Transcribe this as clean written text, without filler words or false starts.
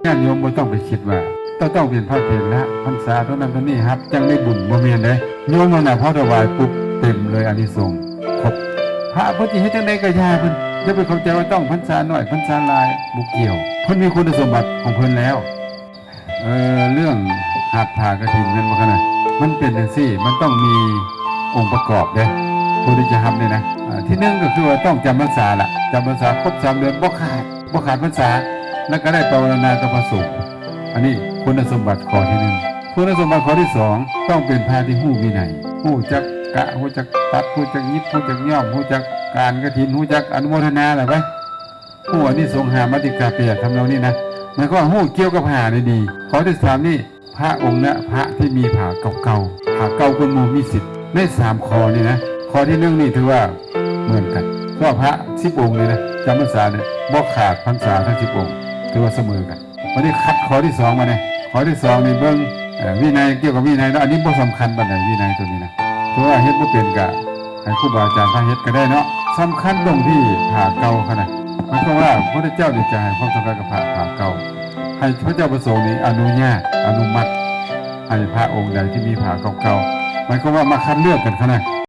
ญาติโยมบ่ต้องไปคิดว่าต้องเป็นพระเถระพรรษาเท่านั้นเท่านี้ครับจังได้บุญบ่แม่นเด้โยมนั่นน่ะพอถวายปุ๊บเต็มเลยอานิสงส์ครบพระเพิ่นสิเฮ็ดจังได๋ก็ย่าเพิ่นอย่าไปเข้าใจว่าต้องพรรษาน้อยพรรษาหลายบ่เกี่ยวเพิ่นมีคุณสมบัติของเพิ่นแล้วเรื่องหัตถากฐินแม่นบ่คั่นน่ะมันเป็นจังซี่มันต้องมีองค์ประกอบเด้ผู้ที่จะทำนี่นะที่หนึ่งก็คือว่าต้องจำพรรษาล่ะจำพรรษาครบ3 เดือนบ่ขาดพรรษาแล้วก็ได้ภาวนาต่อพระสงฆ์อันนี้คุณสมบัติข้อที่1คุณสมบัติข้อที่2ต้องเป็นพระที่ฮู้วินัยฮู้จักกะฮู้จักตัดฮู้จักยิบฮู้จักย่อมฮู้จักการกฐินฮู้จักอนุโมทนาอะไรไว้ฮู้อันนี้สงหามัตติกาเปียทำนองนี้นะหมายความว่าฮู้เกี่ยวกับผ้าได้ดีข้อที่3นี่พระองค์นะพระที่มีผ้าเก่าๆผ้าเก่าคนหมู่มีสิทธิ์ใน3ข้อนี่นะข้อที่1นี่ถือว่าเหมือนกันเพราะพระ10 องค์เลยนะจำพรรษาเนี่ยบ่ขาดพรรษาทั้ง10 องค์ถือว่าเสมอกันวันนี้คัดข้อที่2มาเนี่ยข้อที่2นี่เบิ่งวินัยเกี่ยวกับวินัยแล้วอันนี้บ่สำคัญปานใดวินัยตัวนี้นะเพราะว่าเฮ็ดบ่เป็นก็ให้ครูบาอาจารย์พาเฮ็ดก็ได้เนาะสำคัญตรงที่ผ้าเก่าเขานะหมายความว่าพระพุทธเจ้าได้จะให้ความสำคัญกับผ้าเก่าให้พระเจ้าประสงค์นี้อนุญาตอนุมัติให้พระองค์ใดที่มีผ้าเก่าๆหมายความว่ามาคัดเลือกกันเขานะ